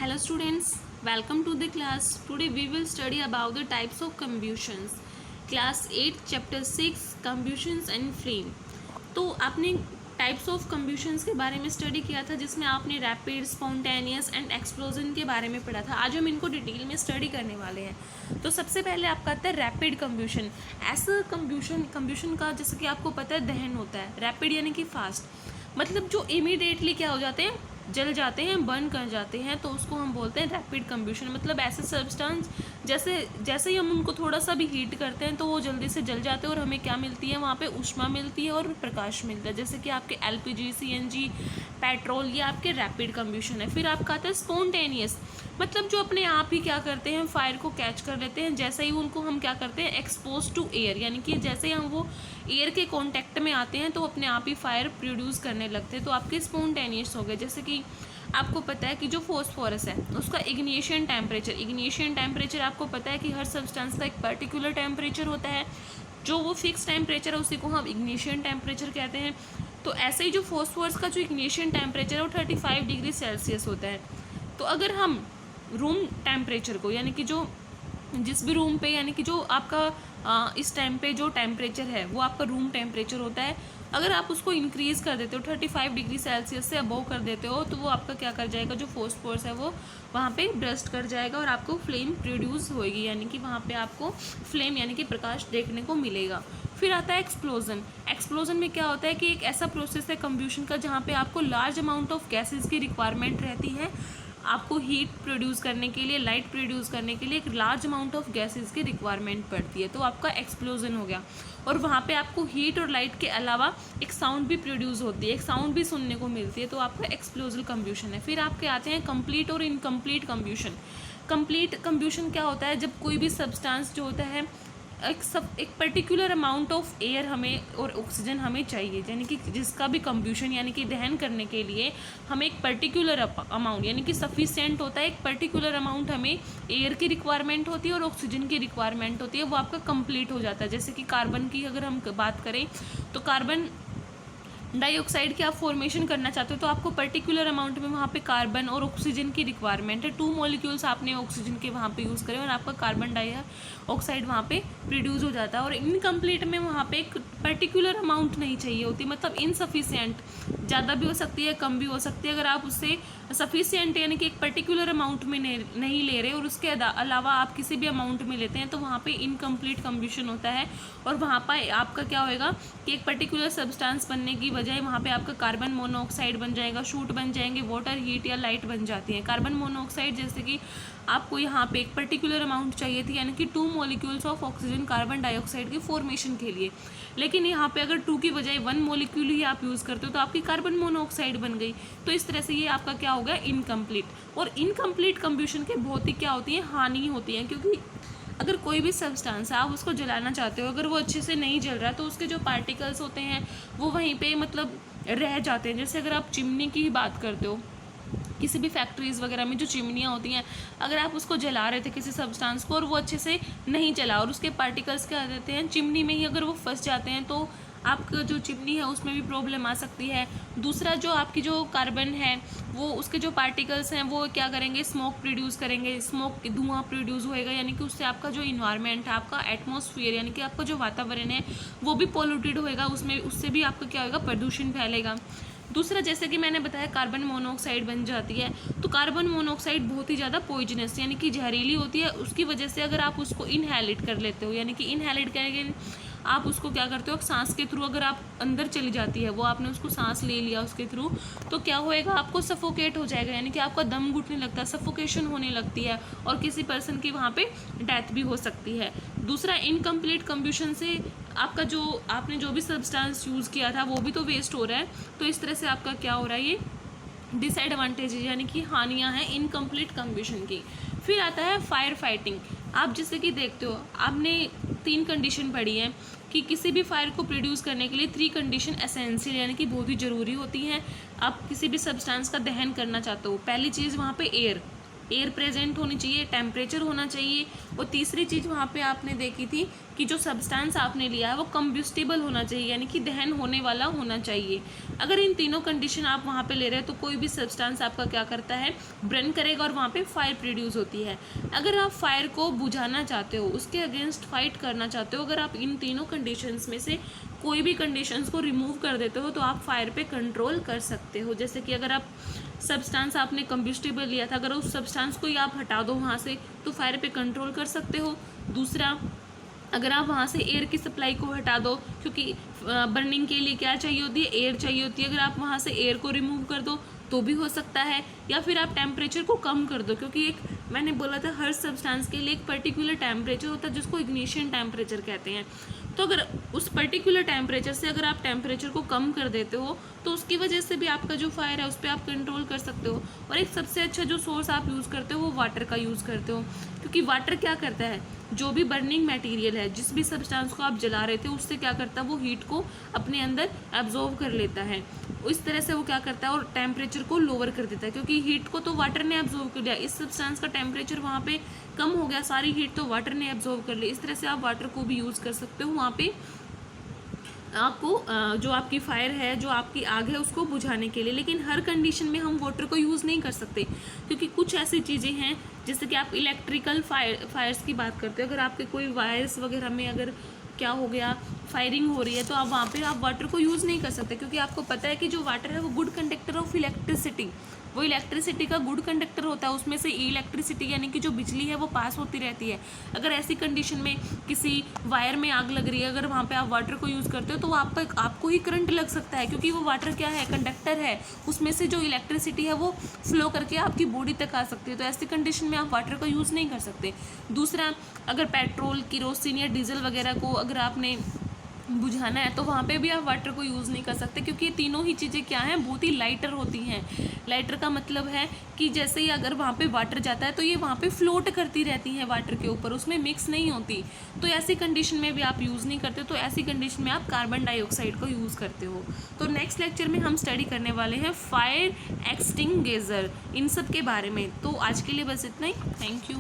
Hello students, welcome to the class. Today we will study about the types of combustions. Class 8 chapter 6 combustions and flame. तो आपने types of कम्ब्यूशंस के बारे में study किया था जिसमें आपने रैपिड, स्पॉन्टेनियस एंड एक्सप्लोजन के बारे में पढ़ा था. आज हम इनको डिटेल में स्टडी करने वाले हैं. तो सबसे पहले आपका आता है रैपिड कम्ब्यूशन. ऐसा कम्ब्यूशन का जैसे कि आपको पता है दहन होता है. रैपिड यानी कि फास्ट, मतलब जो इमीडिएटली क्या हो जाते हैं, जल जाते हैं, बर्न कर जाते हैं, तो उसको हम बोलते हैं रैपिड कम्ब्यूशन. मतलब ऐसे सब्सटेंस जैसे ही हम उनको थोड़ा सा भी हीट करते हैं तो वो जल्दी से जल जाते हैं और हमें क्या मिलती है, वहाँ पे ऊष्मा मिलती है और प्रकाश मिलता है. जैसे कि आपके एलपीजी, सीएनजी, पेट्रोल, ये आपके रैपिड कम्ब्यूशन है. फिर आपका आता है स्पॉन्टेनियस, मतलब जो अपने आप ही क्या करते हैं, फायर को कैच कर लेते हैं. जैसे ही उनको हम क्या करते हैं, एक्सपोज टू एयर, यानी कि जैसे ही हम वो एयर के कांटेक्ट में आते हैं तो अपने आप ही फायर प्रोड्यूस करने लगते हैं. तो आपके स्पॉन्टेनियस हो गए. जैसे कि आपको पता है कि जो फॉस्फोरस है उसका इग्निशन टेम्परेचर आपको पता है कि हर सब्सटेंस का एक पर्टिकुलर टेम्परेचर होता है. जो वो फिक्स टेम्परेचर है उसी को हम इग्निशन टेम्परेचर कहते हैं. तो ऐसे ही जो फॉस्फोरस का जो इग्निशन टेम्परेचर है वो 35 डिग्री सेल्सियस होता है. तो अगर हम रूम टेम्परेचर को, यानी कि जो जिस भी रूम पे, यानी कि जो आपका इस टाइम पे जो टेम्परेचर है वो आपका रूम टेम्परेचर होता है, अगर आप उसको इंक्रीज़ कर देते हो 35 डिग्री सेल्सियस से अबव कर देते हो तो वो आपका क्या कर जाएगा, जो फॉस्फोरस है वो वहाँ पे ब्रस्ट कर जाएगा और आपको फ्लेम प्रोड्यूस होएगी, यानी कि वहाँ पे आपको फ्लेम यानी कि प्रकाश देखने को मिलेगा. फिर आता है एक्सप्लोजन में क्या होता है कि एक ऐसा प्रोसेस है कम्ब्यूशन का जहाँ पे आपको लार्ज अमाउंट ऑफ गैसेस की रिक्वायरमेंट रहती है. आपको हीट प्रोड्यूस करने के लिए, लाइट प्रोड्यूस करने के लिए एक लार्ज अमाउंट ऑफ गैसेस की रिक्वायरमेंट पड़ती है. तो आपका एक्सप्लोजन हो गया. और वहाँ पे आपको हीट और लाइट के अलावा एक साउंड भी प्रोड्यूस होती है, एक साउंड भी सुनने को मिलती है. तो आपका एक्सप्लोजन कम्ब्यूशन है. फिर आपके आते हैं कंप्लीट और इनकम्प्लीट कम्ब्यूशन. कंप्लीट कम्ब्यूशन क्या होता है, जब कोई भी सब्सटेंस जो होता है एक पर्टिकुलर अमाउंट ऑफ एयर हमें और ऑक्सीजन हमें चाहिए, यानी कि जिसका भी कम्ब्यूशन यानी कि दहन करने के लिए हमें एक पर्टिकुलर अमाउंट यानी कि सफिशिएंट होता है, एक पर्टिकुलर अमाउंट हमें एयर की रिक्वायरमेंट होती है और ऑक्सीजन की रिक्वायरमेंट होती है, वो आपका कंप्लीट हो जाता है. जैसे कि कार्बन की अगर हम बात करें तो कार्बन डाइऑक्साइड की आप फॉर्मेशन करना चाहते हो तो आपको पर्टिकुलर अमाउंट में वहाँ पे कार्बन और ऑक्सीजन की रिक्वायरमेंट है. 2 मॉलिक्यूल्स आपने ऑक्सीजन के वहाँ पे यूज़ करें और आपका कार्बन डाइऑक्साइड वहाँ पे प्रोड्यूस हो जाता है. और इनकम्प्लीट में वहाँ पे एक पर्टिकुलर अमाउंट नहीं चाहिए होती, मतलब इनसफिशिएंट, ज़्यादा भी हो सकती है, कम भी हो सकती है. अगर आप उससे सफिशिएंट यानी कि एक पर्टिकुलर अमाउंट में नहीं ले रहे और उसके अलावा आप किसी भी अमाउंट में लेते हैं तो वहाँ पे इनकम्प्लीट कम्ब्यूशन होता है. और वहाँ पर आपका क्या होएगा कि एक पर्टिकुलर सब्सटेंस बनने की बजाय वहाँ पे आपका कार्बन मोनोऑक्साइड बन जाएगा, शूट बन जाएंगे, वाटर, हीट या लाइट बन जाती है. कार्बन मोनोऑक्साइड जैसे कि आपको यहाँ पे एक पर्टिकुलर अमाउंट चाहिए थी, यानी कि 2 molecules of oxygen carbon dioxide की फॉर्मेशन के लिए, लेकिन यहाँ पे अगर 2 की बजाय 1 मॉलिक्यूल ही आप यूज़ करते हो तो आपकी कार्बन मोनोऑक्साइड बन गई. तो इस तरह से ये आपका क्या होगा, इनकम्प्लीट. और इनकम्प्लीट कम्ब्यूशन के बहुत ही क्या होती है, हानि होती है. क्योंकि अगर कोई भी सब्सटेंस है आप उसको जलाना चाहते हो, अगर वो अच्छे से नहीं जल रहा तो उसके जो पार्टिकल्स होते हैं वो वहीं पे मतलब रह जाते हैं. जैसे अगर आप चिमनी की ही बात करते हो, किसी भी फैक्ट्रीज़ वगैरह में जो चिमनियाँ होती हैं, अगर आप उसको जला रहे थे किसी सब्सटेंस को और वो अच्छे से नहीं जला और उसके पार्टिकल्स क्या रहते हैं चिमनी में ही, अगर वो फंस जाते हैं तो आपका जो चिमनी है उसमें भी प्रॉब्लम आ सकती है. दूसरा, जो आपकी जो कार्बन है वो उसके जो पार्टिकल्स हैं वो क्या करेंगे, स्मोक प्रोड्यूस करेंगे, स्मोक धुआं प्रोड्यूस होएगा, यानी कि उससे आपका जो इन्वायरमेंट है, आपका एटमॉस्फेयर यानी कि आपका जो वातावरण है वो भी पॉल्यूटेड होएगा, उसमें उससे भी आपका क्या होगा, प्रदूषण फैलेगा. दूसरा, जैसे कि मैंने बताया कार्बन मोनोऑक्साइड बन जाती है, तो कार्बन मोनोऑक्साइड बहुत ही ज़्यादा पॉइजनस यानी कि जहरीली होती है. उसकी वजह से अगर आप उसको इनहेलेट कर लेते हो, यानी कि इनहेलेट करेंगे आप उसको क्या करते हो, सांस के थ्रू अगर आप अंदर चली जाती है वो, आपने उसको सांस ले लिया उसके थ्रू, तो क्या होएगा, आपको सफोकेट हो जाएगा, यानी कि आपका दम घुटने लगता है, सफोकेशन होने लगती है और किसी पर्सन की वहाँ पे डेथ भी हो सकती है. दूसरा, इनकम्प्लीट कम्ब्यूशन से आपका जो आपने जो भी सब्सटेंस यूज़ किया था वो भी तो वेस्ट हो रहा है. तो इस तरह से आपका क्या हो रहा है, ये डिसएडवांटेज यानी कि हानियाँ हैं इनकम्प्लीट कम्ब्यूशन की. फिर आता है फायर फाइटिंग. आप जैसे कि देखते हो, आपने 3 कंडीशन पढ़ी है कि किसी भी फायर को प्रोड्यूस करने के लिए 3 कंडीशन एसेंशियल यानी कि बहुत ही ज़रूरी होती हैं. आप किसी भी सब्सटेंस का दहन करना चाहते हो, पहली चीज़ वहाँ पे एयर, एयर प्रेजेंट होनी चाहिए, टेम्परेचर होना चाहिए, और तीसरी चीज़ वहाँ पे आपने देखी थी कि जो सब्सटेंस आपने लिया है वो कंब्यूस्टिबल होना चाहिए, यानी कि दहन होने वाला होना चाहिए। अगर इन तीनों कंडीशन आप वहाँ पे ले रहे हैं तो कोई भी सब्सटेंस आपका क्या करता है, बर्न करेगा और वहाँ पे फायर प्रोड्यूस होती है। अगर आप फायर को बुझाना चाहते हो, उसके अगेंस्ट फाइट करना चाहते हो, अगर आप इन तीनों कंडीशंस में से कोई भी कंडीशंस को रिमूव कर देते हो तो आप फायर पे कंट्रोल कर सकते हो। जैसे कि अगर आप सब्सटेंस आपने कंब्यूस्टिबल लिया था, अगर उस सब्सटेंस को ही आप हटा दो वहाँ से तो फायर पे कंट्रोल कर सकते हो। दूसरा, अगर आप वहाँ से एयर की सप्लाई को हटा दो, क्योंकि बर्निंग के लिए क्या चाहिए होती है, एयर चाहिए होती है, अगर आप वहाँ से एयर को रिमूव कर दो तो भी हो सकता है। या फिर आप टेम्परेचर को कम कर दो, क्योंकि एक मैंने बोला था हर सब्सटेंस के लिए एक पर्टिकुलर टेम्परेचर होता है जिसको इग्निशन टेम्परेचर कहते हैं। तो अगर उस पर्टिकुलर टेम्परेचर से अगर आप टेम्परेचर को कम कर देते हो तो उसकी वजह से भी आपका जो फायर है उस पर आप कंट्रोल कर सकते हो। और एक सबसे अच्छा जो सोर्स आप यूज़ करते हो वो वाटर का यूज़ करते हो, क्योंकि वाटर क्या करता है, जो भी बर्निंग मटेरियल है, जिस भी सब्सटेंस को आप जला रहे थे उससे क्या करता है, वो हीट को अपने अंदर एब्जॉर्व कर लेता है। इस तरह से वो क्या करता है और टेम्परेचर को लोअर कर देता है, क्योंकि हीट को तो वाटर ने एब्जॉर्व कर लिया, इस सब्सटेंस का टेम्परेचर वहाँ पे कम हो गया, सारी हीट तो वाटर ने एब्जॉर्व कर ली। इस तरह से आप वाटर को भी यूज़ कर सकते हो वहाँ पे आपको जो आपकी फायर है, जो आपकी आग है उसको बुझाने के लिए। लेकिन हर कंडीशन में हम वाटर को यूज़ नहीं कर सकते, क्योंकि कुछ ऐसी चीज़ें हैं जैसे कि आप इलेक्ट्रिकल फायर्स की बात करते हो, अगर आपके कोई वायर्स वगैरह में अगर क्या हो गया, फायरिंग हो रही है, तो आप वहाँ पे आप वाटर को यूज़ नहीं कर सकते, क्योंकि आपको पता है कि जो वाटर है वो गुड कंडक्टर ऑफ इलेक्ट्रिसिटी, वो इलेक्ट्रिसिटी का गुड कंडक्टर होता है, उसमें से इलेक्ट्रिसिटी यानी कि जो बिजली है वो पास होती रहती है। अगर ऐसी कंडीशन में किसी वायर में आग लग रही है, अगर वहाँ पे आप वाटर को यूज़ करते हो तो आपको ही करंट लग सकता है, क्योंकि वो वाटर क्या है, कंडक्टर है, उसमें से जो इलेक्ट्रिसिटी है वो फ्लो करके आपकी बॉडी तक आ सकती है। तो ऐसी कंडीशन में आप वाटर को यूज़ नहीं कर सकते। दूसरा, अगर पेट्रोल, किरोसिन या डीजल वगैरह को अगर आपने बुझाना है तो वहाँ पे भी आप वाटर को यूज़ नहीं कर सकते, क्योंकि ये तीनों ही चीज़ें क्या हैं, बहुत ही लाइटर होती हैं। लाइटर का मतलब है कि जैसे ही अगर वहाँ पे वाटर जाता है तो ये वहाँ पे फ्लोट करती रहती हैं वाटर के ऊपर, उसमें मिक्स नहीं होती। तो ऐसी कंडीशन में भी आप यूज़ नहीं करते, तो ऐसी कंडीशन में आप कार्बन डाइऑक्साइड को यूज़ करते हो। तो नेक्स्ट लेक्चर में हम स्टडी करने वाले हैं फायर एक्सटिंग्विशर, इन सब के बारे में। तो आज के लिए बस इतना ही। Thank you.